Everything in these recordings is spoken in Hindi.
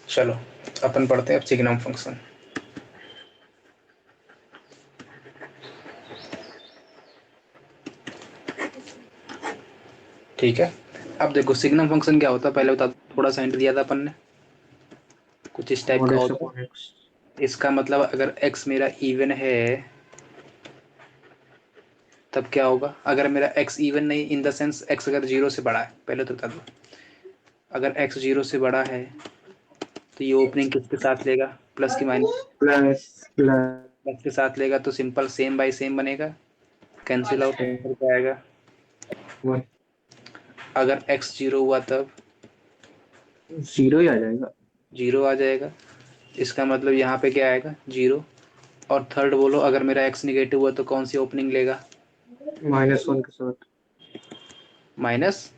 चलो अपन पढ़ते हैं अब सिग्नम फंक्शन। ठीक है, अब देखो सिग्नम फंक्शन क्या होता है पहले बता दो, थोड़ा सा हिंट दिया था अपन ने, कुछ इस टाइप का मॉड एक्स होता अपॉन है। एक्स। इसका मतलब अगर x मेरा इवन है तब क्या होगा, अगर मेरा x इवन नहीं इन द सेंस x अगर जीरो से बड़ा है, पहले तो बता दो, अगर x जीरो से बड़ा है तो ये ओपनिंग किसके साथ लेगा, प्लस की माइनस, प्लस प्लस प्लस के साथ लेगा तो सिंपल सेम बाय सेम बनेगा, कैंसिल आउट करके आएगा। वन। अगर x जीरो हुआ तब जीरो ही आ जाएगा। जीरो आ जाएगा, इसका मतलब यहाँ पे क्या आएगा जीरो। और थर्ड बोलो, अगर मेरा x निगेटिव हुआ तो कौन सी ओपनिंग लेगा, -1 के साथ माइनस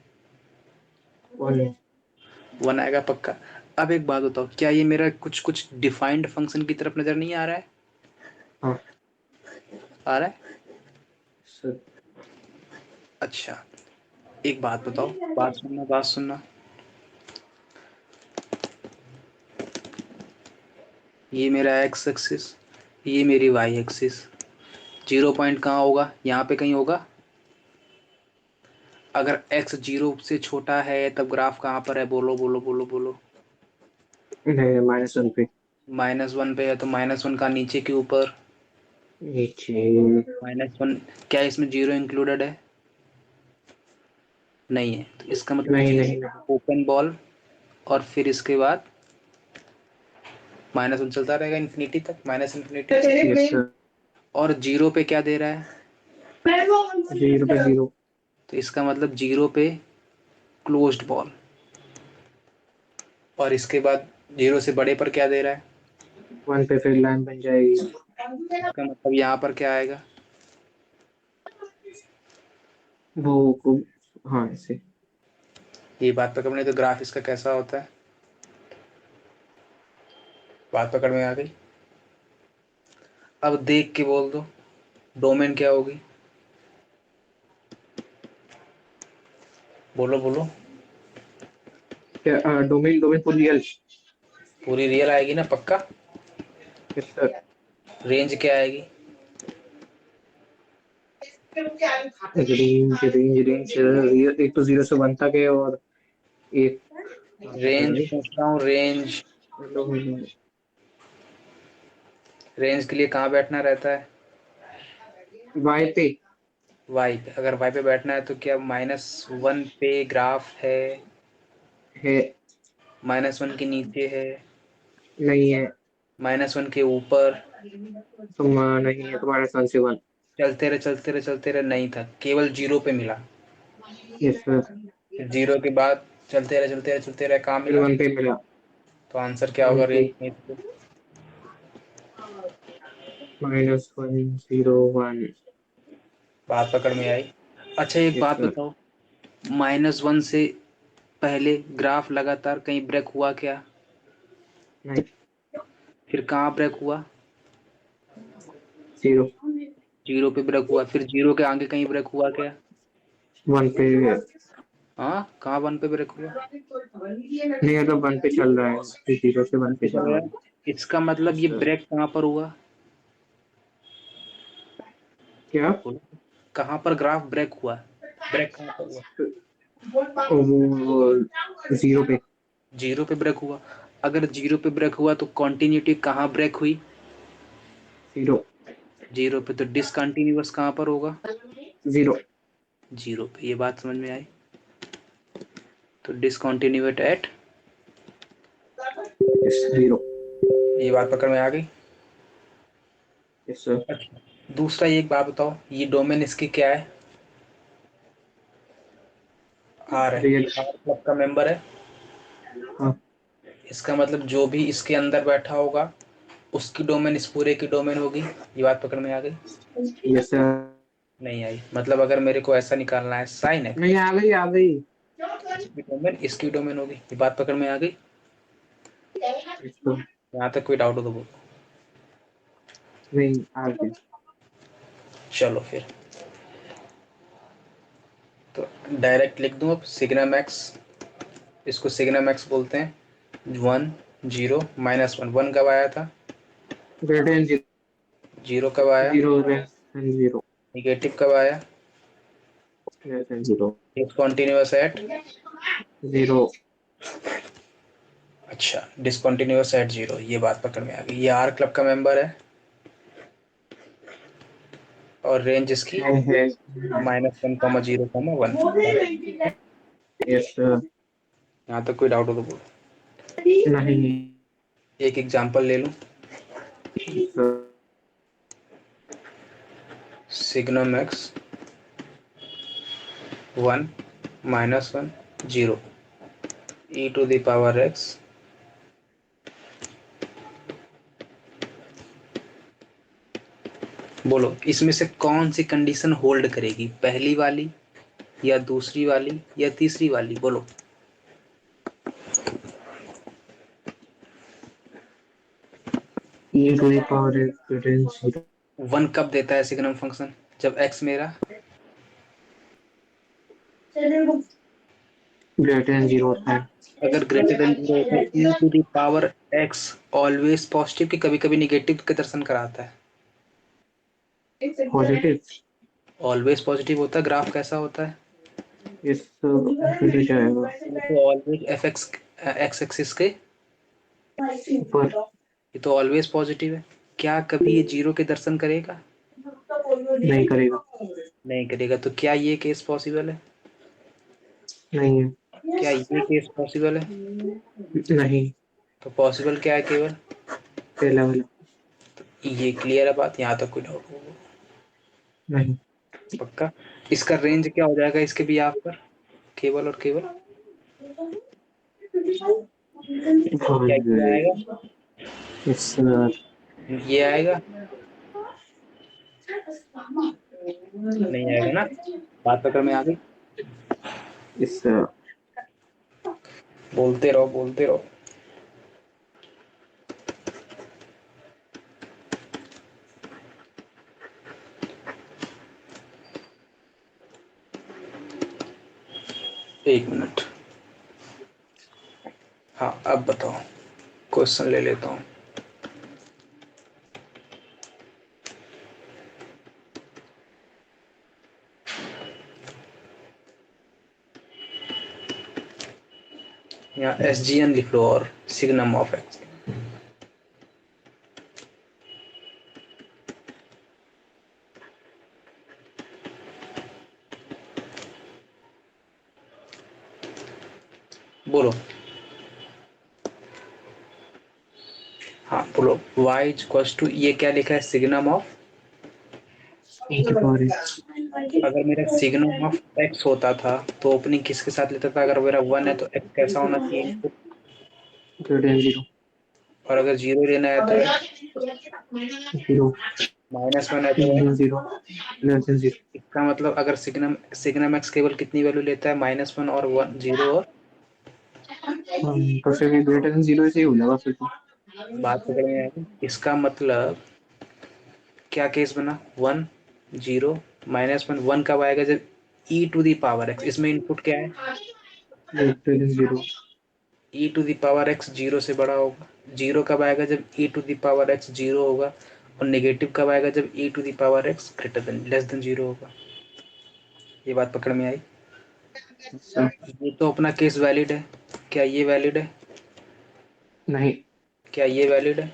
वन। वन आएगा पक्का। अब एक बात बताओ, क्या ये मेरा कुछ कुछ डिफाइंड फंक्शन की तरफ नजर नहीं आ रहा है, हाँ आ रहा है। सर। अच्छा, एक बात बताओ, बात सुनना बात सुनना, ये मेरा x एक्सिस, ये मेरी y एक्सिस, जीरो पॉइंट कहाँ होगा, यहाँ पे कहीं होगा। अगर x जीरो से छोटा है तब ग्राफ कहाँ पर है, बोलो बोलो बोलो बोलो। नहीं, -1 पे। -1 पे है तो -1 का नीचे के ऊपर, नीचे। -1, क्या इसमें जीरो इंक्लूडेड है, नहीं है, तो इसका मतलब नहीं जीरो नहीं नहीं। ओपन बॉल, और फिर इसके बाद -1 चलता रहेगा इन्फिनिटी तक, माइनस इन्फिनिटी। Yes sir. और जीरो पे क्या दे रहा है, जीरो पे जीरो। तो इसका मतलब जीरो पे क्लोज्ड बॉल, और इसके बाद जीरो से बड़े पर क्या दे रहा है, 1 पे फिर लाइन बन जाएगी। इसका मतलब यहाँ पर क्या आएगा, वो हाँ ऐसे। ये बात पकड़ में, तो ग्राफ इसका कैसा होता है, बात पकड़ में आ गई। अब देख के बोल दो डोमेन क्या होगी, बोलो बोलो। क्या डोमेन डोमेन फॉर रियल। पूरी रियल आएगी ना पक्का, यस सर। रेंज क्या आएगी, रेंज रेंज रेंज रियल, एक तो 0 से 1 तक है और एक। हाँ पता रेंज नहीं। पूछ रहा हूँ, रेंज, रेंज के लिए कहाँ बैठना रहता है, वाई पे वाई पे, अगर वाई पे बैठना है तो क्या -1 पे ग्राफ है, है। -1 के नीचे है, नहीं है। -1 के ऊपर, तुम नहीं है तुम्हारा सन से 1। चलते रहे चलते रहे चलते रहे, नहीं था, केवल जीरो पे मिला, यस सर। फिर जीरो के बाद चलते रहे चलते रहे चलते रहे, कहाँ फिर मिला, 1 पे मिला। तो आंसर क्या 1 होगा, पे रेंज में तो। -1 0 1। बात पकड़ में आई। अच्छा एक यस बात सर। बताओ, -1 से पहले ग्राफ लगातार कहीं ब्रेक हुआ क्या, नहीं। फिर कहाँ ब्रेक हुआ, 0 जीरो पे ब्रेक हुआ, फिर जीरो के आगे कहीं ब्रेक हुआ क्या, 1 पे। हाँ कहाँ 1 पे ब्रेक हुआ, नहीं मतलब 1 पे चल रहा है, 0 से 1 1 पे पे चल चल रहा रहा है। है, इसका मतलब यस ये सर। ब्रेक कहाँ पर हुआ, क्या। बोलो। कहाँ पर ग्राफ ब्रेक हुआ, ब्रेक कहाँ पर हुआ, वो 0 पे। जीरो पे ब्रेक हुआ। अगर जीरो पे ब्रेक हुआ तो कॉन्टिन्यूटी कहाँ ब्रेक हुई, 0 जीरो पे, तो डिसकंटिन्यूअस कहाँ पर होगा, 0। जीरो पे, ये बात समझ में आई, तो डिसकंटिन्यूएट एट, यस 0। ये बात पकड़ में आ गई। Yes sir. अच्छा, दूसरा एक बात बताओ, ये डोमेन इसकी क्या है, आर है, रियल। ये आर क्लब का मेंबर है, हाँ। इसका मतलब जो भी इसके अंदर बैठा होगा उसकी डोमेन इस पूरे की डोमेन होगी, ये बात पकड़ में आ गई, यस सर। नहीं आई, मतलब अगर मेरे को ऐसा निकालना है साइन है, नहीं आ गई आ गई। इसकी डोमेन इसकी डोमेन होगी, ये बात पकड़ में आ गई, यस सर। यहाँ तक कोई डाउट हो तो बोलो। नहीं आ गई। चलो फिर तो डायरेक्ट लिख दूं अब, सिग्मा मैक्स, इसको सिग्मा मैक्स बोलते हैं, 1 0 -1 1 कब आया था? ग्रेटर देन 0 कब आया? 0 लेस देन 0 निगेटिव कब आया? लेस देन 0 डिसकंटीन्यूअस एट 0 अच्छा, डिसकंटीन्यूअस एट 0, ये बात पकड़ में आ गई। ये आर क्लब का मेंबर है और रेंज इसकी है -1, 0, 1। यस सर यहाँ तक कोई डाउट हो तो बोलो। नहीं एक एग्जांपल ले लूँ। Sir signum x 1 -1 0 e to the power x बोलो इसमें से कौन सी कंडीशन होल्ड करेगी, पहली वाली या दूसरी वाली या तीसरी वाली? बोलो। e to the power x greater than 0 1 कब देता है सिग्नम फंक्शन? जब x मेरा ग्रेटर देन 0 होता है। अगर ग्रेटर देन 0 होता है e to the power x always positive की कभी कभी निगेटिव के दर्शन कराता है? पॉजिटिव ऑलवेज पॉजिटिव होता है। ग्राफ कैसा होता है? इस फिर जाएगा ये तो always F x x axis के ऊपर ये तो ऑलवेज पॉजिटिव है। क्या कभी ये 0 के दर्शन करेगा? नहीं करेगा नहीं करेगा। तो क्या ये केस पॉसिबल है? नहीं है क्या ये केस पॉसिबल है? नहीं तो पॉसिबल क्या है केवल? पहला वाला ये क्लियर है बात, यहाँ तक कोई डाउट हो? नहीं पक्का? इसका रेंज क्या हो जाएगा इसके भी आप पर, केवल और केवल क्या ये आएगा? यस सर ये आएगा? नहीं आएगा ना। बात पकड़ में आ गई। यस सर बोलते रहो बोलते रहो। एक मिनट। हाँ अब बताओ, क्वेश्चन ले लेता हूँ। यहाँ एस जी एन लिख लो और सिग्नम ऑफ एक्स। बोलो। हाँ बोलो। y इक्वल्स टू, ये क्या लिखा है? Signum of. अगर मेरा सिग्नम ऑफ x होता था तो ओपनिंग किसके साथ लेता था? अगर मेरा 1 है तो x कैसा होना चाहिए इनपुट? ग्रेटर देन 0 और अगर 0 लेना है तो x 0 -1 है तो x। 0 लेस देन 0 इसका मतलब अगर सिग्नम सिग्नम x केवल कितनी वैल्यू लेता है? -1 और 1 0 और तो फिर ग्रेटर देन 0 से ही हो जाएगा फिर तो बात पकड़ में आएगी। इसका मतलब क्या केस बना? 1 0 -1 1 कब आएगा? जब e to the power x, इसमें इनपुट क्या है? Greater than 0 e to the power x 0 से बड़ा होगा। 0 कब आएगा? जब e to the power x 0 होगा। और नेगेटिव कब आएगा? जब e to the power x greater than less than 0 होगा। ये बात पकड़ में आई? ये तो अपना केस वैलिड है। क्या ये वैलिड है? नहीं क्या ये वैलिड है?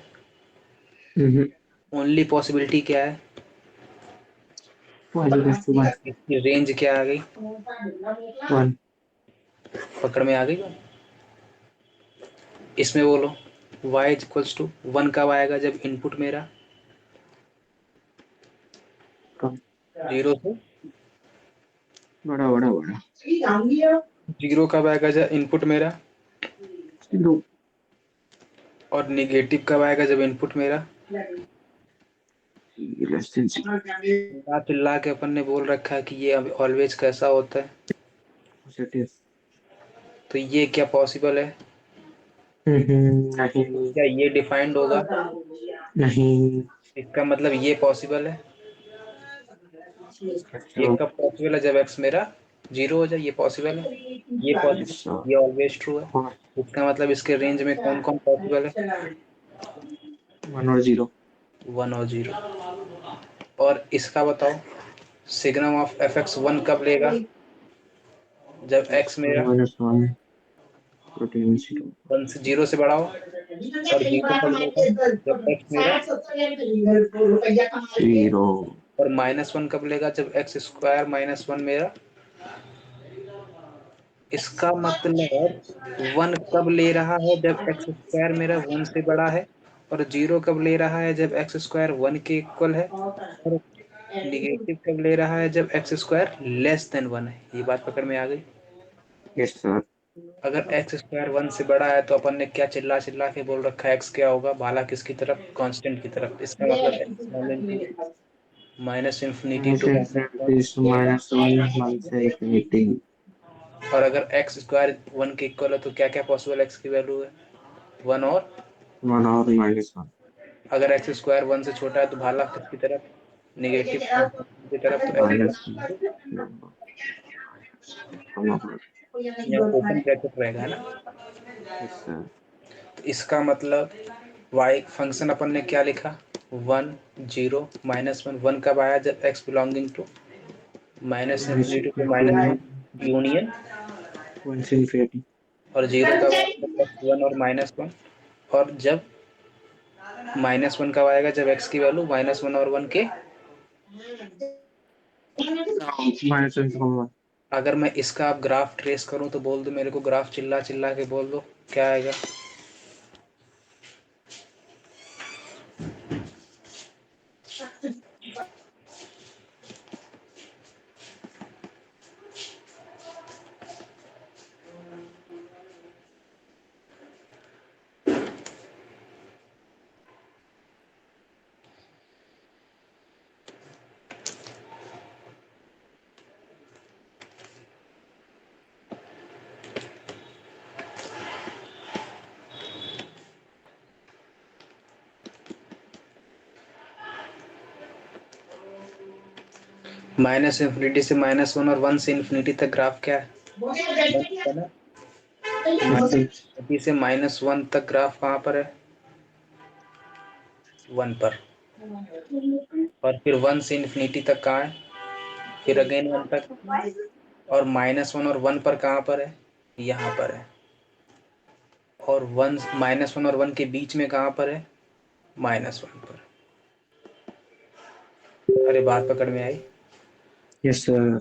ओनली पॉसिबिलिटी क्या है? पॉजिटिव 1 इसकी रेंज क्या आ गई? 1 पकड़ में आ गई? इसमें बोलो y इक्वल्स टू 1 कब आएगा? जब इनपुट मेरा कम 0 से बड़ा बड़ा बड़ा 0 कब आएगा? जब इनपुट मेरा 0 और निगेटिव कब आएगा? जब इनपुट मेरा लेस देन 0 चिल्ला चिल्ला के अपन ने बोल रखा है कि ये ऑलवेज कैसा होता है। पॉजिटिव तो ये क्या पॉसिबल है? नहीं क्या ये डिफाइंड होगा? नहीं इसका मतलब ये पॉसिबल है। ये तो कब पॉसिबल है? जब x मेरा जीरो हो जाए, ये पॉसिबल है, ये पॉसिबल, ये ऑलवेज ट्रू है। हाँ, इसका मतलब इसके रेंज में कौन कौन पॉसिबल है? 1 और 0। 1 और 0। और इसका बताओ, सिग्नम ऑफ एफ एक्स 1 कब लेगा? जब एक्स x1 मेरा minus 1 प्रोटीन 0। 1 से 0 से बड़ा हो। और 0 कब लेगा? जब एक्स मेरा 0। और -1 कब लेगा? जब एक्स स्क्वायर -1 मेरा। इसका मतलब 1 कब ले रहा है? जब एक्स स्क्वायर मेरा 1 से बड़ा है। और 0 कब ले रहा है? जब एक्स स्क्वायर 1 के इक्वल है। और निगेटिव कब ले रहा है? जब एक्स स्क्वायर लेस देन 1 है। ये बात पकड़ में आ गई? Yes sir. अगर एक्स स्क्वायर 1 से बड़ा है तो अपन ने क्या चिल्ला चिल्ला के बोल रखा है? एक्स क्या होगा? भाला किसकी तरफ? कांस्टेंट की तरफ। इसका मतलब x small infinity minus infinity to minus 1 से इंफिनिटी। और अगर एक्स स्क्वायर 1 के इक्वल है तो क्या क्या पॉसिबल एक्स की वैल्यू है? 1 और 1 और -1। अगर एक्स स्क्वायर 1 से छोटा है तो भाला किसकी तरफ? नेगेटिव की तरफ। तो एक्स माइनस यहाँ ओपन ब्रैकेट रहेगा, है ना? Yes sir. तो इसका मतलब वाई फंक्शन अपन ने क्या लिखा? 1 0 -1। 1 कब आया? जब x belonging to minus infinity to -1 union. 1 से इंफिनिटी। और 0 कब आया? जब एक्स 1 और -1। और जब -1 कब आएगा? जब एक्स की वैल्यू -1 और 1 के। -1 से 1। अगर मैं इसका आप ग्राफ ट्रेस करूं तो बोल दो मेरे को, ग्राफ चिल्ला चिल्ला के बोल दो क्या आएगा? माइनस इंफिनिटी से -1 और 1 से इंफिनिटी तक ग्राफ क्या है? 1 है ना? -इंफिनिटी से -1 तक ग्राफ कहाँ पर है? 1 पर। और फिर 1 से इंफिनिटी तक कहाँ है? फिर अगेन 1 तक। और -1 और 1 पर कहाँ पर है? यहाँ पर है। और 1 -1 और 1 के बीच में कहाँ पर है? -1 पर। अरे बात पकड़ में आई? Yes sir.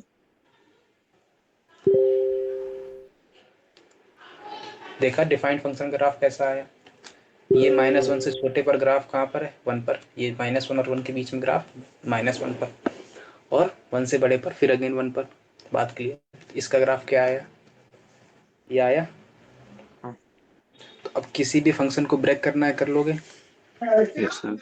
देखा डिफाइंड फंक्शन का ग्राफ कैसा आया? ये -1 से छोटे पर ग्राफ कहाँ पर है? 1 पर। ये -1 और 1 के बीच में ग्राफ -1 पर। और 1 से बड़े पर फिर अगेन 1 पर। बात क्लियर? इसका ग्राफ क्या आया? ये आया। तो अब किसी भी फंक्शन को ब्रेक करना है, कर लोगे? Yes sir.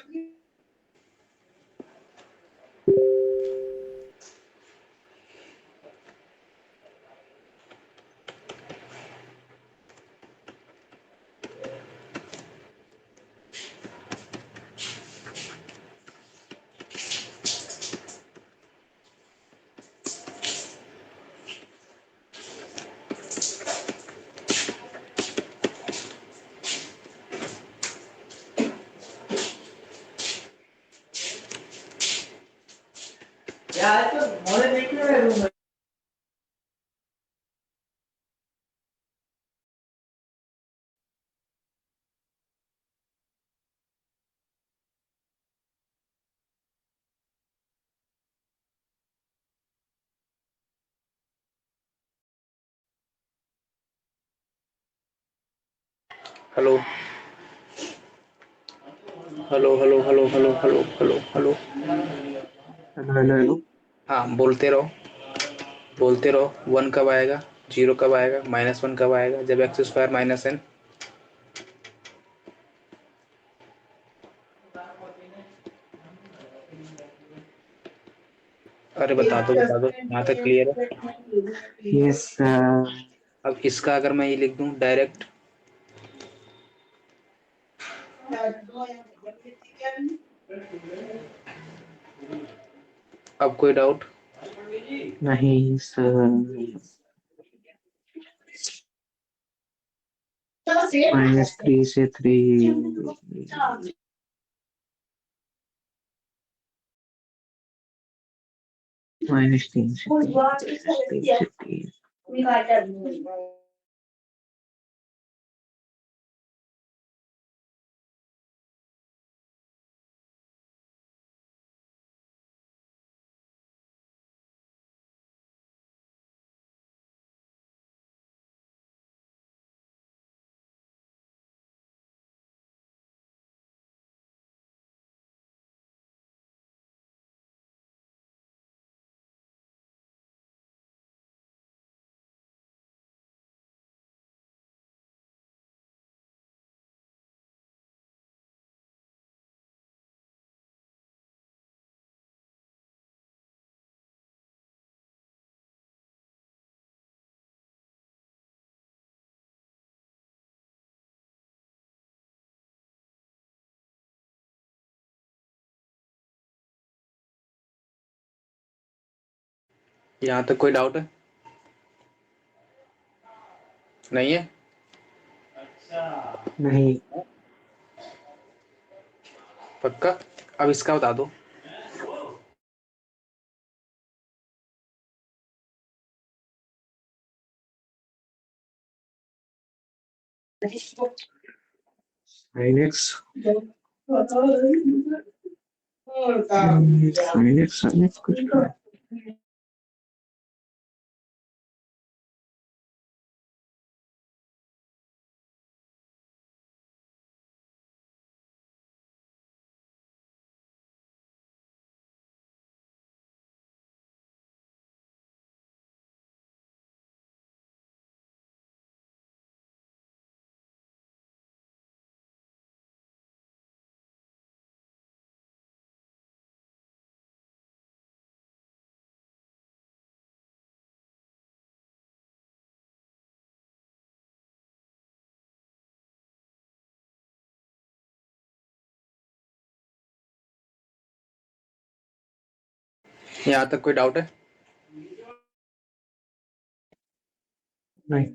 Hello hello hello hello hello hello hello hello. Hello hello hello. हाँ, बोलते रहो बोलते रहो। 1 कब आएगा? 0 कब आएगा? -1 कब आएगा? जब एक्स स्क्वायर -n। अरे बता दो यहाँ तक क्लियर है? Yes sir. अब इसका अगर मैं ये लिख दूं डायरेक्ट। अब कोई डाउट? नहीं सर, -3 से 3, -3 से 3। यहाँ तक कोई डाउट है? नहीं है? नहीं। पक्का? अब इसका बता दो। sin x, sin x कुछ नहीं। यहाँ तक कोई डाउट है? नहीं।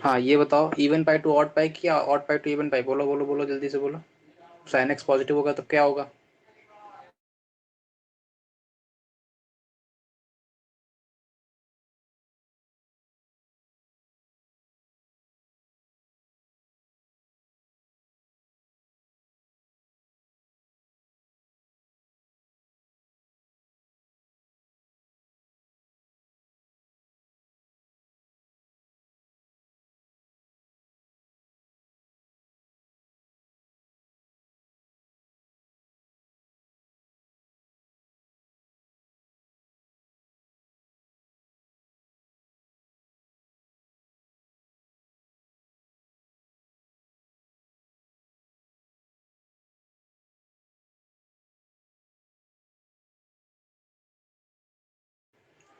हाँ ये बताओ, even pi to odd pi की या odd pi to even pi? बोलो बोलो बोलो, जल्दी से बोलो। साइन एक्स पॉजिटिव होगा तो क्या होगा?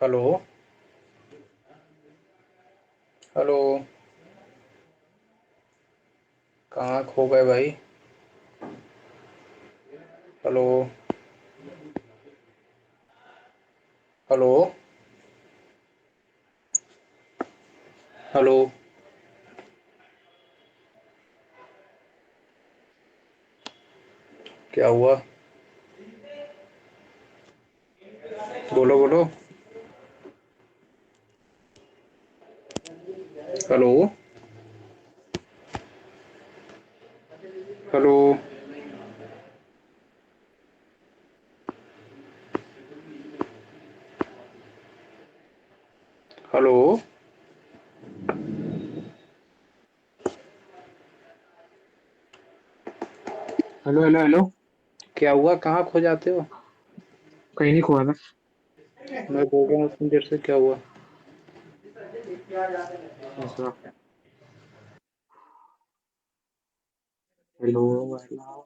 हेलो हेलो, कहाँ खो गए भाई? Hello hello. हेलो, क्या हुआ? बोलो बोलो। Hello hello. Hello. Hello hello hello. क्या हुआ, कहाँ खो जाते हो? कहीं नहीं खोया मैं। मैं बोल रहा हूँ उतनी देर से, क्या हुआ? ऐसा। Hello hello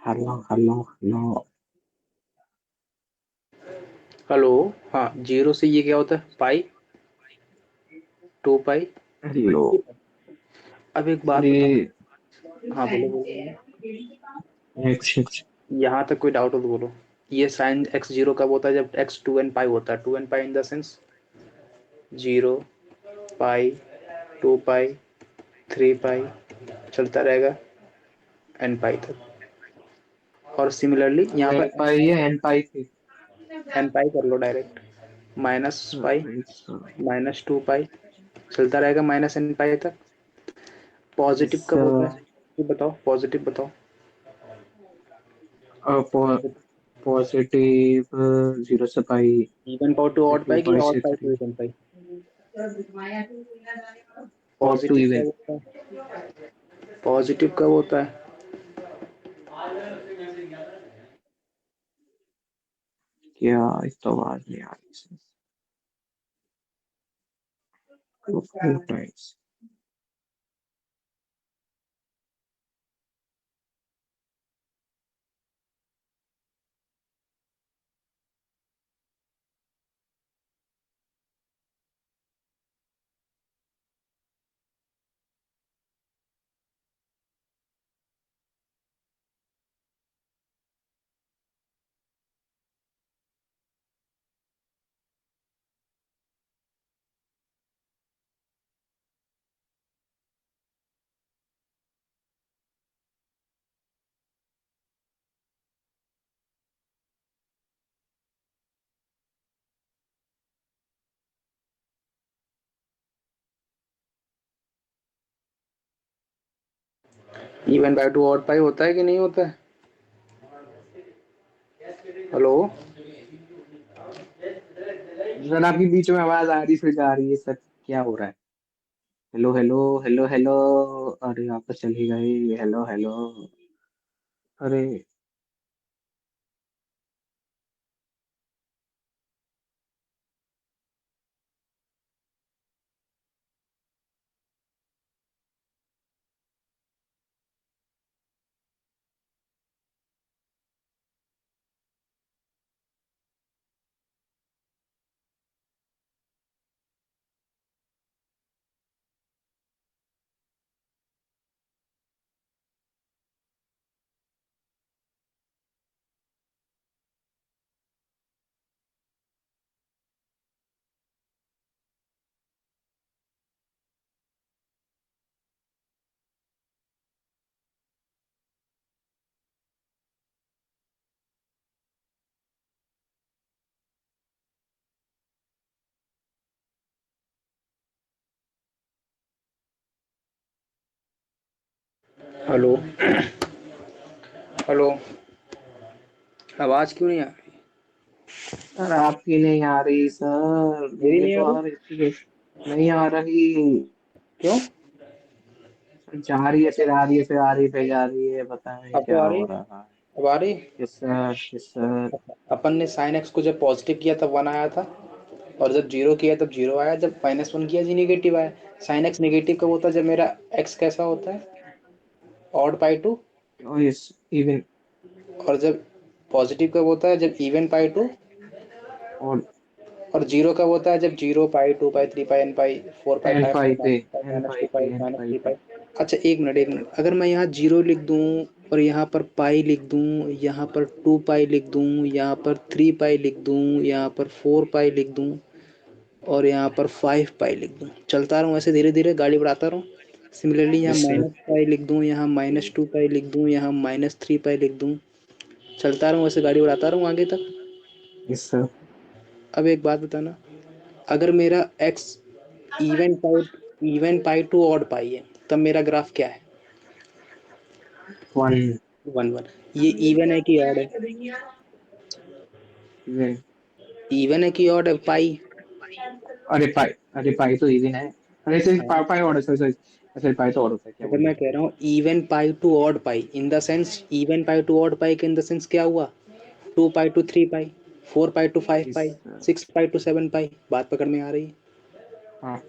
hello hello hello hello. हाँ, जीरो से ये क्या होता है? पाई, 2 पाई, हेलो। 3 पाई। अब एक बात अरे बताओ। हाँ बोलो बोलो बोलो। नेक्स्ट। यहाँ तक कोई डाउट हो तो बोलो। ये साइन एक्स जीरो कब होता है? जब एक्स 2n पाई होता है। 2n pi in the sense 0 पाई, 2 पाई, 3 पाई, चलता रहेगा n पाई तक। और सिमिलरली वो यहाँ एन पर पाई है, एन पाई थी। n पाई कर लो डायरेक्ट। -पाई, ऐसा। -2 पाई, चलता रहेगा -n पाई तक। पॉजिटिव कब ऐसा। होता है? ये बताओ, पॉजिटिव बताओ। पॉजिटिव 0 से पाई। इवन पावर टू फिर ऑड टू पाई की पाई ऑड से पाई टू थ्री। इवन पाई? और टू पॉजिटिव इवन। कब होता है? पॉजिटिव कब होता है? क्या इस तो आवाज नहीं आ रही। Two times. Even by two odd पाई होता है कि नहीं होता है? हेलो। जरा आपकी बीच में आवाज आ रही फिर जा रही है सर। क्या हो रहा है? Hello hello hello hello. अरे आप तो चली गई। Hello hello. अरे हेलो। हेलो। आवाज क्यों नहीं आ रही? सर आपकी नहीं आ रही सर, मेरी मेरे नहीं आ तो रही? आ रही थी। नहीं आ रही। क्यों? जा रही है फिर आ रही है फिर आ रही है फिर जा रही है, पता नहीं अब तो क्या आ हो रही। रहा है। अब आ रही। Yes sir yes sir. अपन ने साइन एक्स को जब पॉजिटिव किया तब 1 आया था, और जब जीरो किया तब जीरो आया, जब -1 किया जी नेगेटिव आया। साइन एक्स नेगेटिव कब होता है? जब मेरा एक्स कैसा होता है? Odd pi to. Oh yes even. और जब पॉजिटिव कब होता है? जब इवन पाई टू। और और जीरो कब होता है? जब 0 पाई, 2 पाई, 3 पाई, n पाई, 4 पाई, एन 5 पाई पाई, पे। -2 पाई, एन पाई -2 पे पाई, एन पाई -3 पाई। पे। अच्छा, एक मिनट एक मिनट, अगर मैं यहाँ जीरो लिख दूँ और यहाँ पर पाई लिख दूँ, यहाँ पर 2 पाई लिख दूँ, यहाँ पर 3 पाई लिख दूँ, यहाँ पर 4 पाई लिख दूँ, और यहाँ पर 5 पाई लिख दूँ, चलता रहूँ ऐसे धीरे धीरे गाड़ी बढ़ाता रहूँ। सिमिलरली यहाँ यस सर। माइनस पाई लिख दूँ, यहाँ -2 पाई लिख दूँ, यहाँ -3 पाई लिख दूँ, चलता रहूँ ऐसे गाड़ी बढ़ाता रहूँ आगे तक। Yes sir. अब एक बात बताना, अगर मेरा x even pi to odd pi है, तब मेरा ग्राफ क्या है? 1। 1 1। ये इवन है कि ऑड है? इवन है कि ऑड है पाई? अरे पाई तो इवन है। अरे सर हाँ, पाई ऑर्डर, सॉरी सॉरी। अच्छा पाई तो ऑर्डर होता है, क्या मतलब बोल मैं रहा कह रहा हूँ even pi to odd pi in the sense, even pi to odd pi के इन द सेंस क्या हुआ? 2 पाई टू 3 पाई, 4 पाई टू 5 हूँ। पाई, 6 पाई टू 7 पाई। बात पकड़ में आ रही है? हाँ।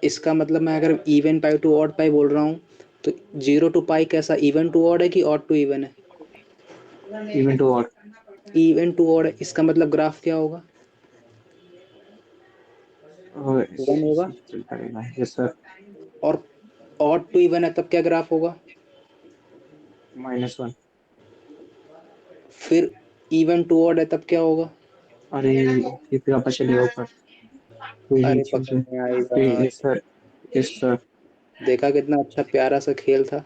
इसका मतलब मैं अगर even pi to odd pi बोल रहा हूँ, तो 0 टू पाई कैसा, इवन टू ऑड है कि ऑड टू इवन है? Even to odd. Even to odd है, इसका मतलब ग्राफ क्या होगा? और 1 होगा। चलता रहेगा। Yes sir. और ऑड टू इवन है तब क्या ग्राफ होगा? -1। फिर इवन टू ऑड है तब क्या होगा? अरे ये फिर वापस चलेगा ऊपर। वही अरे चीज पकड़ है। में आई फिर बात। Yes sir. Yes sir. देखा कितना अच्छा प्यारा सा खेल था।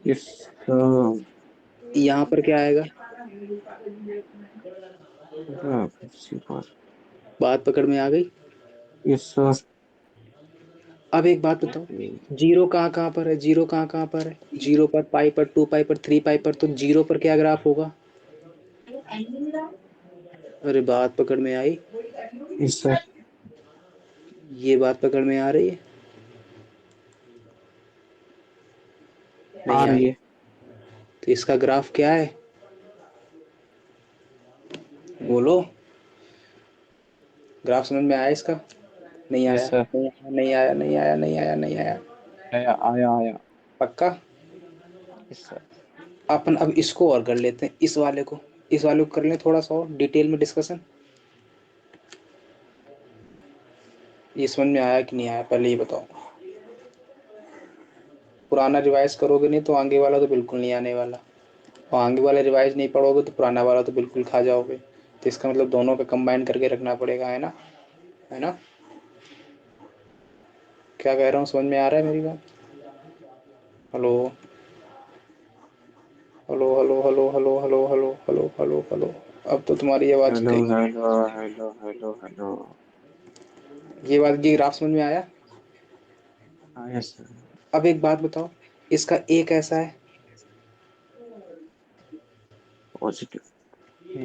Yes sir. यहाँ पर क्या आएगा? बात पकड़ में आ गई। Yes sir. अब एक बात बताओ, जीरो कहाँ कहाँ पर है? जीरो कहाँ कहाँ पर है? जीरो पर, पाई पर, 2 पाई पर, 3 पाई पर, तो जीरो पर क्या ग्राफ होगा? अरे बात पकड़ में आई? Yes sir. ये बात पकड़ में आ रही है? आ नहीं आ रही रही? है। तो इसका ग्राफ क्या है? बोलो। ग्राफ समझ में आया इसका? नहीं यस आया, सर। नहीं आया, नहीं आया, नहीं आया, नहीं आया, नहीं आया। आया आया आया। पक्का? Yes sir. अपन अब इसको और कर लेते हैं, इस वाले को कर लें थोड़ा सा और डिटेल में डिस्कशन। ये समझ में आया कि नहीं आया, पहले ये बताओ। पुराना रिवाइज करोगे नहीं तो आगे वाला तो बिल्कुल नहीं आने वाला, और आगे वाला रिवाइज नहीं पढ़ोगे तो पुराना वाला तो बिल्कुल खा जाओगे। तो इसका मतलब दोनों का कंबाइन करके रखना पड़ेगा, है ना? है ना? क्या कह रहा हूँ, समझ में आ रहा है मेरी बात? Hello hello hello hello hello hello hello hello hello hello. अब तो तुम्हारी आवाज़ हेलो गई। Hello hello hello hello. ये बात, ये ग्राफ समझ में आया? हाँ यस सर। अब एक बात बताओ, इसका ए कैसा है? पॉजिटिव।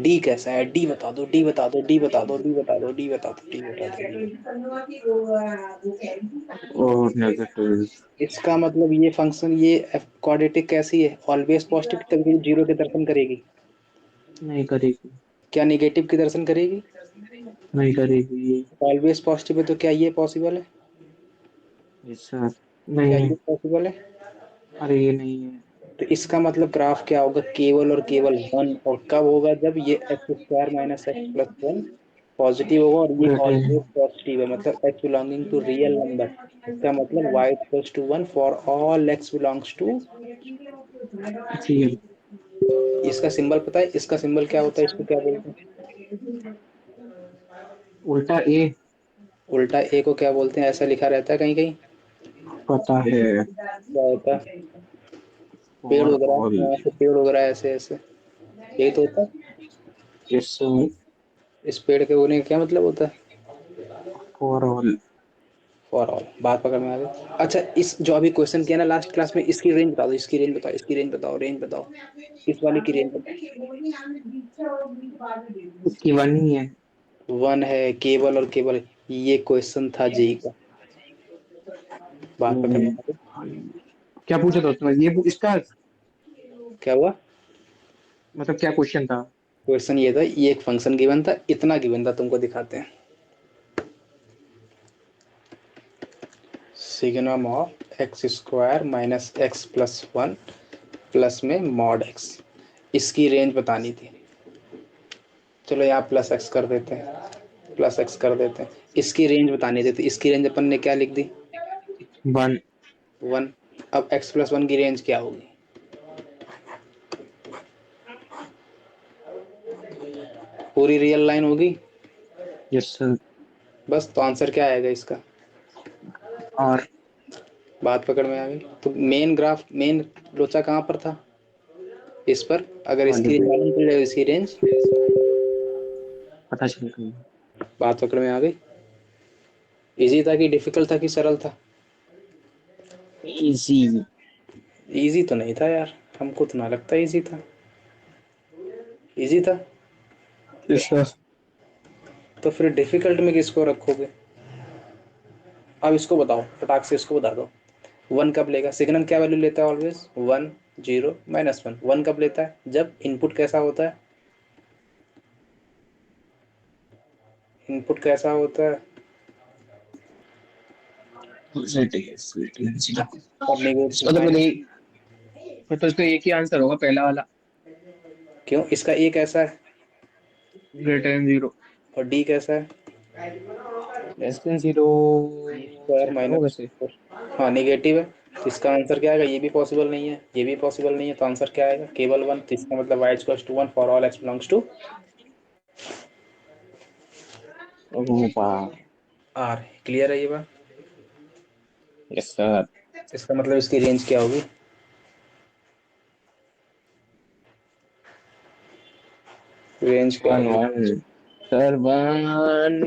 डी कैसा है? डी बता दो, डी बता दो, डी बता दो, डी बता दो, डी बता दो, डी बता दो, डी बता और नेगेटिव। दो। इसका मतलब ये फंक्शन, ये क्वाड्रेटिक कैसी है? ऑलवेज पॉजिटिव, तभी जीरो के दर्शन करेगी। नहीं करेगी। क्या निगेटिव के दर्शन करेगी? नहीं करेगी। ऑलवेज पॉजिटिव है तो क्या ये पॉसिबल है? Yes sir. क्या नहीं है। ये पॉसिबल है? अरे ये नहीं है। तो इसका मतलब ग्राफ क्या होगा? केवल और केवल 1। और कब होगा? जब ये x² - x+1 पॉजिटिव होगा और ये अरे ऑलवेज पॉजिटिव है, मतलब x belonging to real number. इसका मतलब y = 1 for all x belongs to. ठीक है। इसका सिंबल पता है? इसका सिंबल क्या होता है? इसको क्या बोलते हैं? उल्टा ए। उल्टा ए को क्या बोलते हैं? ऐसा लिखा रहता है कहीं कहीं। पता है। क्या होता है? पेड़ फॉर उग रहा है, ऑल। यहाँ से पेड़ उग रहा है, ऐसे ऐसे। यही तो होता है। Yes sir. इस पेड़ के उगने का क्या मतलब होता है? For all. For all. बात पकड़ में आ गई? अच्छा, इस जो अभी क्वेश्चन किया ना लास्ट क्लास में, इसकी रेंज बता दो, इसकी रेंज बताओ, इसकी रेंज बताओ, रेंज बताओ। इस वाले की रेंज बताओ। उसकी वन ही है। 1 है केवल और केवल। ये क्वेश्चन था जेई का। बात पकड़ में आ गई? क्या पूछा था उसमें, इसका क्या हुआ? मतलब क्या क्वेश्चन था? क्वेश्चन ये था, ये एक फंक्शन गिवन था, इतना गिवन था, तुमको दिखाते हैं। Signum of x² - x+1 plus में मॉड x, इसकी रेंज बतानी थी। चलो यहाँ प्लस एक्स कर देते हैं, प्लस एक्स कर देते हैं। इसकी रेंज बतानी थी, तो इसकी रेंज अपन ने क्या लिख दी? वन। 1। अब x+1 की रेंज क्या होगी? पूरी रियल लाइन होगी। Yes sir. बस, तो आंसर क्या आएगा इसका? और बात पकड़ में आ गई। तो मेन ग्राफ, मेन लोचा कहाँ पर था? इस पर। अगर वाले इसकी पे मालूम चल जाए, इसकी रेंज, पता चल गई। बात पकड़ में आ गई। इजी था कि डिफिकल्ट था कि सरल था? इजी। इजी तो नहीं था यार, हमको तो ना लगता इजी था। इजी था। इसका तो फिर डिफिकल्ट में किसको रखोगे? अब इसको बताओ, फटाक से इसको बता दो। वन कब लेगा? सिग्नल क्या वैल्यू लेता है always? One, zero, minus one. One कब लेता है? जब इनपुट कैसा होता है? इनपुट कैसा होता है? और इसका नेगेटिव, तो फिर माइनस। एक, फिर तो इसका एक ही आंसर होगा, पहला वाला। क्यों? इसका ए कैसा है? Greater than zero. और डी कैसा है? Less than zero. B square ज्यादा हो माइनस वैसे। फोर। हाँ, नेगेटिव है। तो इसका आंसर क्या आएगा? ये भी पॉसिबल नहीं है, ये भी पॉसिबल नहीं है, तो आंसर क्या आएगा? केवल वन। तो इसका मतलब y equals to one for all x belongs to r। Clear है ये बात? Yes sir. इसका मतलब इसकी रेंज क्या होगी? रेंज क्या वन होगी? One sir, one.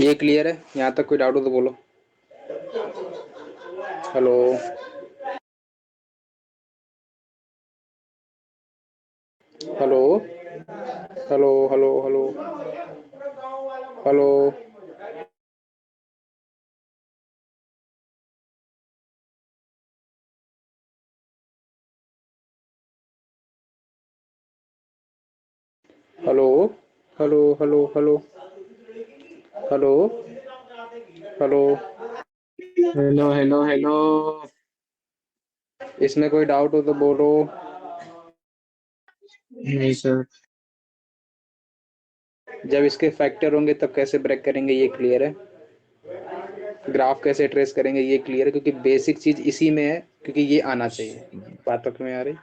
ये क्लियर है? यहाँ तक कोई डाउट हो तो बोलो। Hello? Hello? Hello? Hello? Hello? Hello? Hello? Hello? Hello? Hello? Hello? Hello? Hello hello hello. इसमें कोई डाउट हो तो बोलो। नहीं सर। जब इसके फैक्टर होंगे तब कैसे ब्रेक करेंगे, ये क्लियर है? ग्राफ कैसे ट्रेस करेंगे ये क्लियर है, क्योंकि बेसिक चीज इसी में है, क्योंकि ये आना चाहिए। बात तक में आ रही।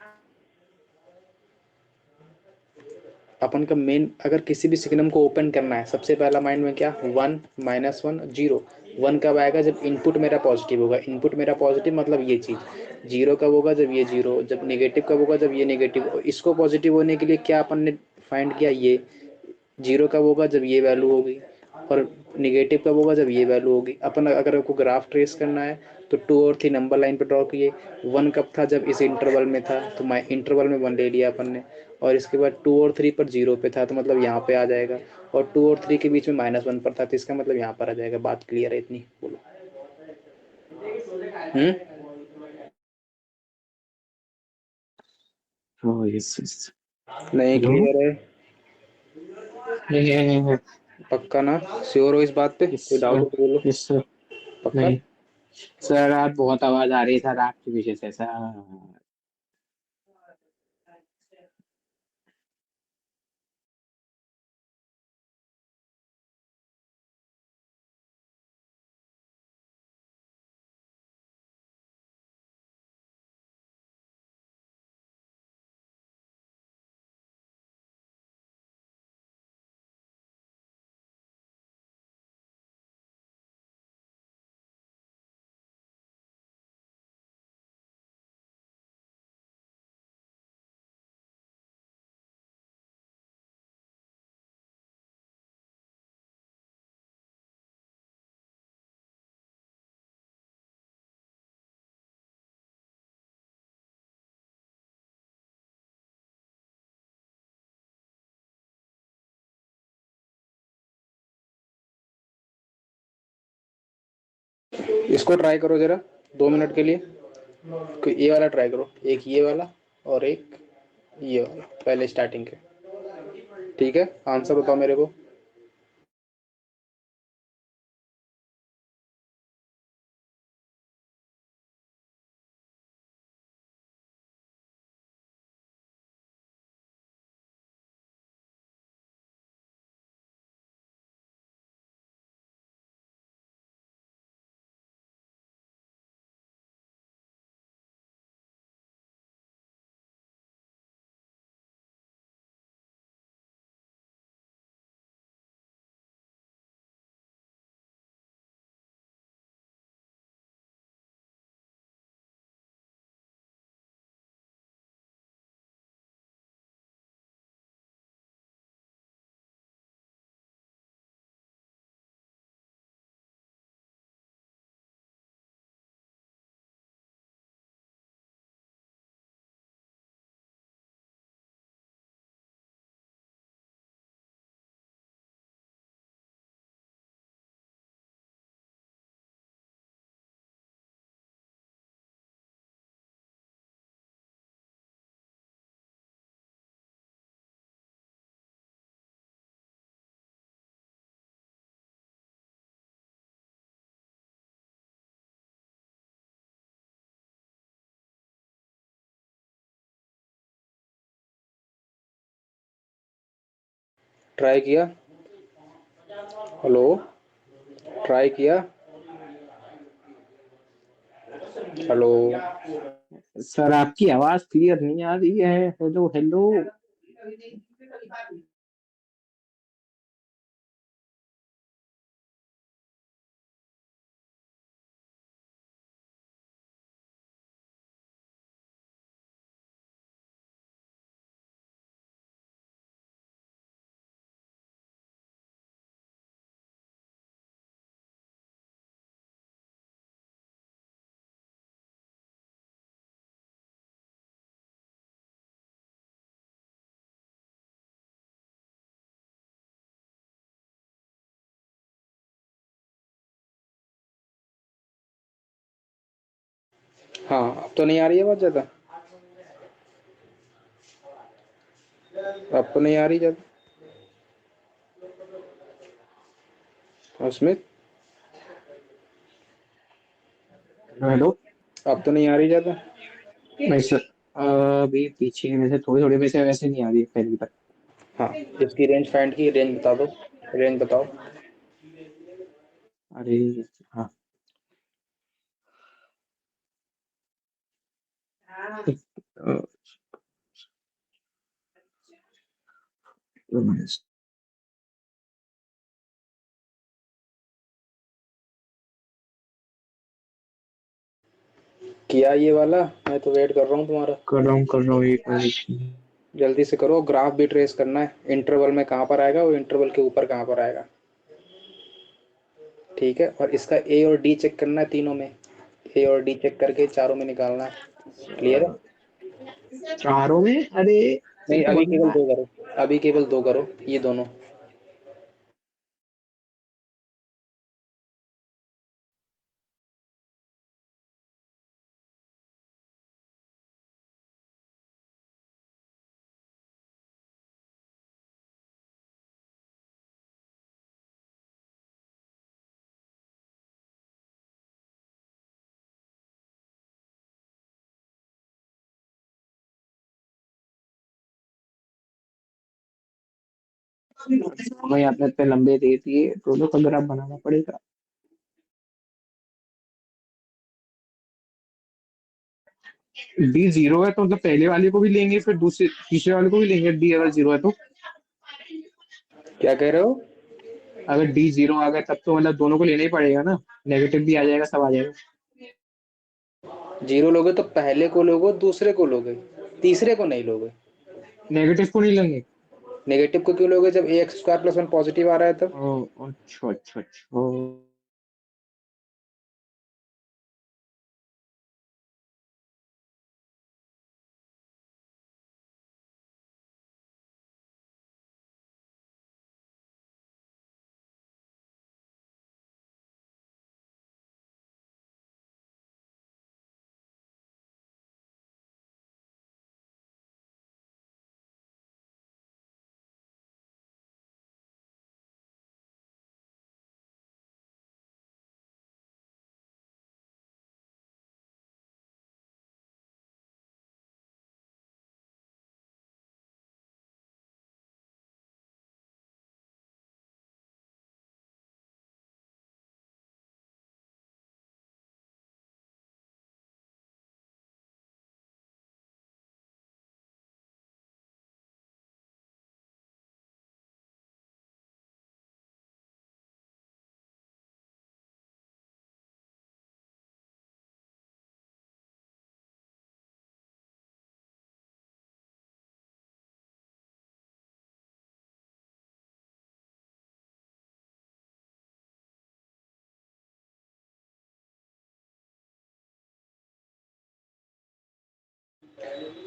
अपन का मेन, अगर किसी भी सिग्नम को ओपन करना है, सबसे पहला माइंड में क्या, 1 -1 0। 1 कब आएगा, जब इनपुट मेरा पॉजिटिव होगा। इनपुट मेरा पॉजिटिव मतलब ये चीज़। 0 कब होगा, जब ये 0। जब नेगेटिव कब होगा, जब ये नेगेटिव। इसको पॉजिटिव होने के लिए क्या अपन ने फाइंड किया, ये 0 कब होगा, जब ये वैल्यू होगी। और निगेटिव कब होगा, जब ये वैल्यू होगी। अपन अगर आपको ग्राफ ट्रेस करना है तो 2 और 3 नंबर लाइन पर ड्रॉ किए। 1 कब था, जब इस इंटरवल में था, तो मैं इंटरवल में 1 ले लिया अपन ने। और इसके बाद 2 और 3 पर 0 पे था, तो मतलब यहाँ पे आ जाएगा। और 2 और 3 के बीच में -1 पर था, तो इसका मतलब यहाँ पर आ जाएगा। बात क्लियर है इतनी, बोलो। हम्म। Oh, yes, yes. नहीं हेलो। क्लियर है? नहीं। पक्का ना? श्योर हो इस बात पे? यस कोई डाउट सर। हो तो बोलो। Yes sir. पक्का? नहीं सर, आप बहुत आवाज आ रही है सर आपके पीछे से ऐसा। इसको ट्राई करो जरा, 2 मिनट के लिए। कोई ये वाला ट्राई करो, एक ये वाला और एक ये वाला, पहले स्टार्टिंग के। ठीक है, आंसर बताओ मेरे को। ट्राई किया? हेलो? ट्राई किया? हेलो? सर आपकी आवाज क्लियर नहीं आ रही है। Hello hello. हाँ, अब तो नहीं आ रही है बहुत ज़्यादा? अब तो नहीं आ रही ज़्यादा? Smith, hello hello. अब तो नहीं आ रही ज़्यादा? नहीं सर, अभी पीछे में से थोड़ी थोड़ी वैसे वैसे नहीं आ रही है पहली बार। हाँ, इसकी रेंज फाइंड की, रेंज बता दो। रेंज बताओ। अरे हाँ। किया ये वाला? मैं तो वेट कर रहा हूँ तुम्हारा। कर रहा हूँ एक मिनट। जल्दी से करो, ग्राफ भी ट्रेस करना है, इंटरवल में कहाँ पर आएगा और इंटरवल के ऊपर कहाँ पर आएगा। ठीक है, और इसका ए और डी चेक करना है तीनों में। ए और डी चेक करके चारों में निकालना है। क्लियर है? चारों में? अरे नहीं, एक तो अभी केवल बंदा। दो करो। अभी केवल दो करो, ये दोनों। हमें आपने इतने लंबे दे दिए, दोनों का ग्राफ बनाना पड़ेगा। डी जीरो है तो मतलब पहले वाले को भी लेंगे, फिर दूसरे तीसरे वाले को भी लेंगे। डी अगर जीरो है तो, क्या कह रहे हो? अगर डी जीरो आ गया तब तो मतलब दोनों को लेना ही पड़ेगा ना। नेगेटिव भी आ जाएगा, सब आ जाएगा। जीरो लोगे तो पहले को लोगे, दूसरे को लोगे, तीसरे को नहीं लोगे। नेगेटिव को नहीं लेंगे? नेगेटिव को क्यों लोगे जब a x square plus one positive आ रहा है तब? ओ, अच्छा अच्छा अच्छा।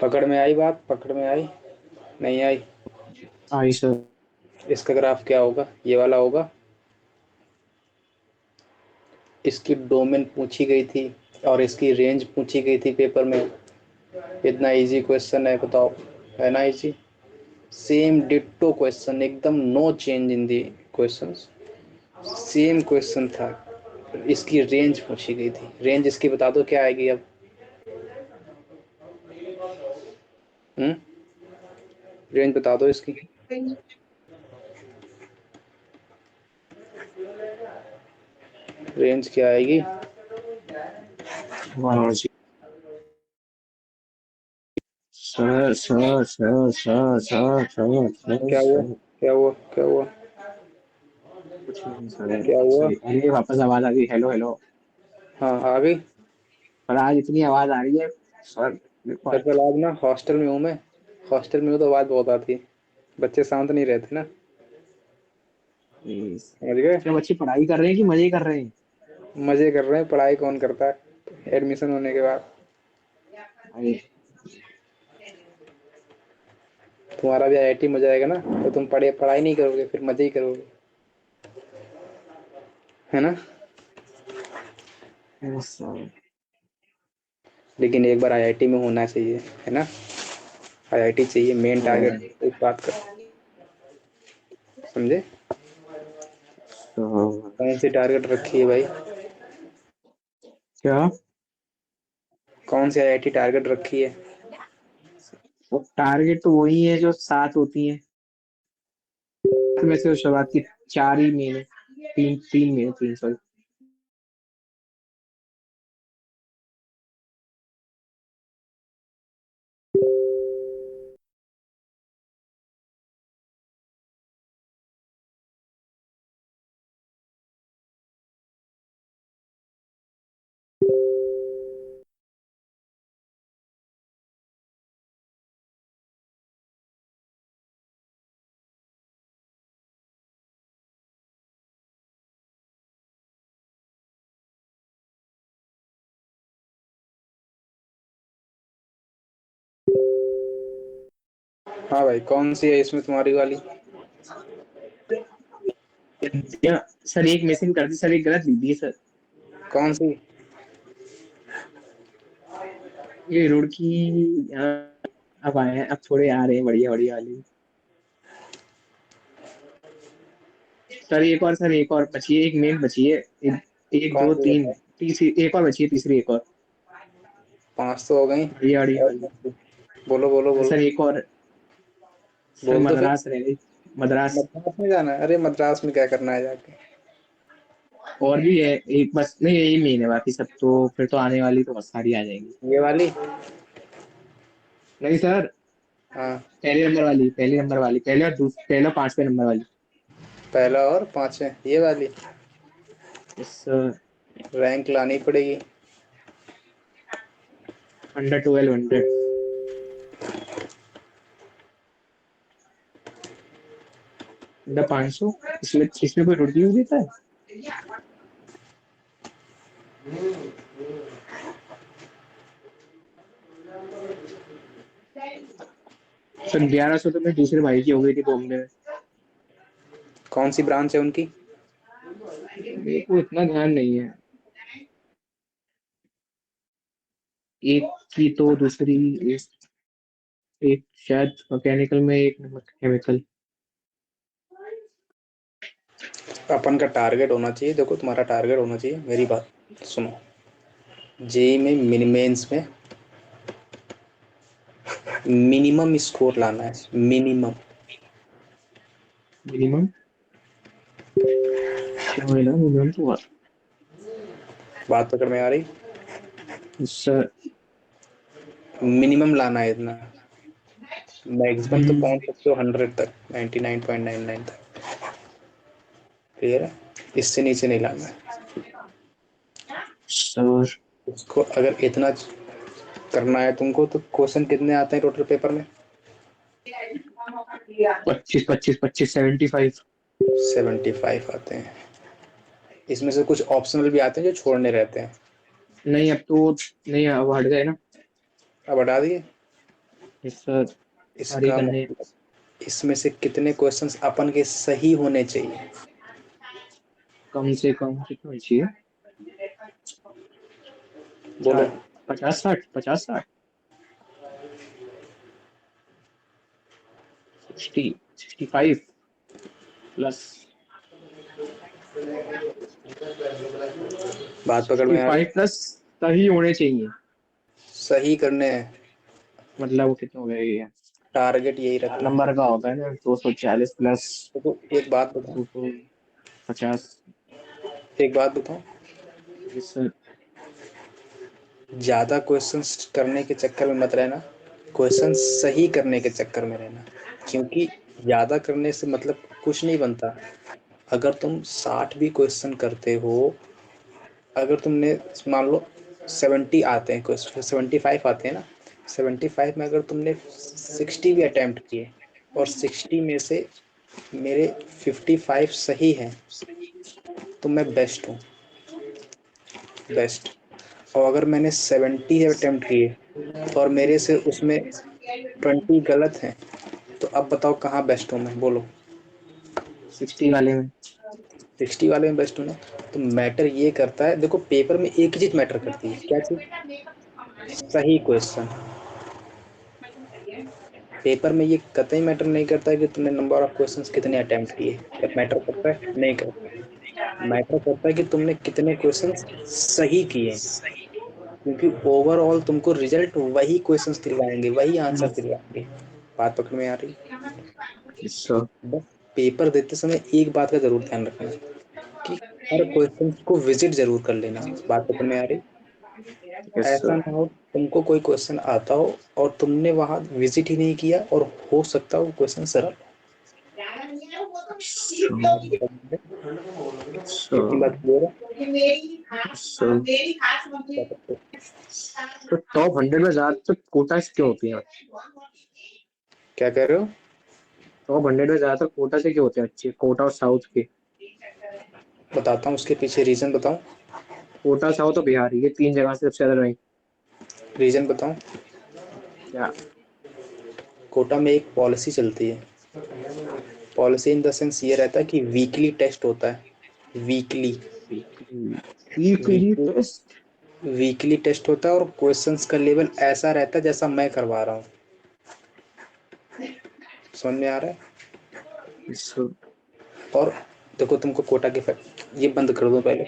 पकड़ में आई बात? पकड़ में आई? नहीं आई? आई सर। इसका ग्राफ क्या होगा? ये वाला होगा। इसकी डोमेन पूछी गई थी और इसकी रेंज पूछी गई थी पेपर में। इतना इजी क्वेश्चन है, बताओ। है ना इजी? सेम डिट्टो क्वेश्चन, एकदम no change in the questions. Same question था। इसकी रेंज पूछी गई थी। रेंज इसकी बता दो क्या आएगी अब। हम्म? रेंज बता दो इसकी। रेंज क्या आएगी? Sir sir sir sir sir sir sir क्या हुआ? सर। क्या हुआ? क्या हुआ? कुछ नहीं सर। क्या हुआ? सॉरी, अरे वापस आवाज आ गई, हेलो हेलो। हाँ, आ गई। पर आज इतनी आवाज आ रही है सर, मेरे को दरअसल आज ना हॉस्टल में हूँ मैं। हॉस्टल में हूँ तो आवाज़ बहुत आती है। बच्चे शांत नहीं रहते ना। समझ गए? क्या बच्चे पढ़ाई कर रहे हैं कि मजे कर रहे हैं? मज़े कर रहे हैं, पढ़ाई कौन करता है एडमिशन होने के बाद। अरे तुम्हारा भी आईआईटी में जाएगा ना तो तुम पढ़ाई नहीं करोगे, फिर मज़े ही करोगे। है ना? सर। लेकिन एक बार आईआईटी में होना चाहिए, है ना? आईआईटी चाहिए, मेन टारगेट इस बात का। समझे? कौन सी टारगेट रखी है भाई? क्या? कौन सी आईआईटी टारगेट रखी है? वो टारगेट तो वही है जो सात होती है में से, शुरुआत की चार ही महीने, तीन तीन महीने, तीन सॉरी। हाँ भाई, कौन सी है इसमें तुम्हारी वाली? या सर एक मिसिंग कर दी सर, एक गलत लिख दी है सर। कौन सी? ये रुड़की अब आए हैं, अब थोड़े आ रहे हैं बढ़िया बढ़िया वाली। सर एक और, सर एक और बची है, एक मेन बची है। एक कौन दो सी तीन, बताओ? तीसरी एक और बची है, तीसरी एक और 5 तो हो गई। बढ़िया बढ़िया और वाली। कौन सी? बोलो बोलो बोलो। सर एक और। सर बोल दो फिर। मद्रास रह गई। मद्रास। मद्रास में जाना है? अरे मद्रास में क्या करना है जाके? और भी है एक, बस नहीं यही मेन है, बाकी सब तो फिर तो आने वाली तो बहुत सारी आ जाएंगी। ये वाली? नहीं सर, हाँ। पहले नंबर वाली, पहले नंबर वाली, पहले और 5वें नंबर वाली। पहला और 5वें, ये वाली? इस रैंक लानी पड़ेगी। अंडर 1200। अंडर 500। इसमें इसमें कोई रुड़की भी देता है? सन 1100 तो मेरे दूसरे भाई की हो गई थी बॉम्बे में। कौन सी ब्रांच है उनकी? मेरे को इतना ध्यान नहीं है। एक की तो दूसरी, एक, एक शायद मैकेनिकल में, एक केमिकल। अपन का टारगेट होना चाहिए, देखो तुम्हारा टारगेट होना चाहिए, मेरी बात सुनो। जेई में मिनिमेंस में मिनिमम स्कोर लाना है, मिनिमम। मिनिमम क्या होगा मिनिमम तो? बात पकड़ में आ रही? सर मिनिमम लाना है इतना। मैक्सिमम तो पहुंच सकते हो 100 तक, 99.99 तक। क्लियर है? इससे नीचे नहीं लाना है। सर उसको अगर इतना करना है तुमको, तो क्वेश्चन कितने आते हैं टोटल पेपर में? 25 25 25 75। 75 आते हैं। इसमें से कुछ ऑप्शनल भी आते हैं जो छोड़ने रहते हैं। नहीं अब तो नहीं, अब हट गए ना। अब हटा दिए। इस सर सारी इसका करने। मतलब इसमें से कितने क्वेश्चंस अपन के सही होने चाहिए? कम से कम कितना चाहिए? बोलो। 50 60, 50 60, 65 प्लस। बात पकड़ सिक्सटी में आ रही? फाइव प्लस सही होने चाहिए। सही करने हैं। मतलब वो कितने हो गए ये? टारगेट यही 4 रखना है। नंबर का होता है ना, 240 प्लस देखो एक बात बताऊं, 250। एक बात बताऊं, यस सर। ज्यादा क्वेश्चंस करने के चक्कर में मत रहना, क्वेश्चंस सही करने के चक्कर में रहना। क्योंकि ज्यादा करने से मतलब कुछ नहीं बनता। अगर तुम 60 भी क्वेश्चन करते हो, अगर तुमने मान लो 70 आते हैं क्वेश्चन, 75 आते हैं ना, 75 में अगर तुमने 60 भी अटेम्प्ट किए और 60 में से मेरे 55 सही हैं, तो मैं बेस्ट हूँ, बेस्ट। और अगर मैंने 70 अटेम्प्ट किए और मेरे से उसमें 20 गलत हैं, तो अब बताओ कहाँ बेस्ट हूँ मैं, बोलो। 60 वाले में। 60 वाले में बेस्ट हूँ ना? तो मैटर ये करता है, देखो पेपर में एक ही चीज मैटर करती है, क्या चीज? सही क्वेश्चन। पेपर में ये कतई मैटर नहीं करता है कि तुमने नंबर ऑफ क्वेश्चंस कितने अटेम्प्ट किए। मैटर करता है? नहीं करता। मैटर करता है कि तुमने कितने क्वेश्चंस सही किए, क्योंकि ओवरऑल तुमको रिजल्ट वही क्वेश्चंस दिलवाएंगे, वही आंसर दिलवाएंगे। बात पकड़ में आ रही? Yes sir. बस पेपर देते समय एक बात का जरूर ध्यान रखना कि हर क्वेश्चन को विजिट जरूर कर लेना। बात पकड़ में आ रही? यस ऐसा सर। ना हो तुमको कोई क्वेश्चन आता हो और तुमने वहां विजिट ही नहीं किया, और हो सकता हो वो क्वेश्चन सरल हो। इतनी बात क्लियर है? क्या करते हो? तो टॉप 100 में ज्यादातर कोटा से क्यों होती है? क्या कह रहे हो? टॉप 100 में ज्यादातर कोटा से क्यों होते हैं अच्छे, कोटा और साउथ के? बताता हूँ उसके पीछे रीजन बताऊँ। कोटा, साउथ और बिहार, ये 3 जगह से सबसे ज्यादा रैंक। रीजन बताऊँ। क्या? कोटा में एक पॉलिसी चलती है। पॉलिसी इन द सेंस ये रहता है कि वीकली टेस्ट होता है। Weekly weekly weekly weekly test. Weekly test होता है और क्वेश्चंस का लेवल ऐसा रहता है जैसा मैं करवा रहा हूँ। समझ में आ रहा है? सो और देखो तुमको कोटा के ये बंद कर दो पहले।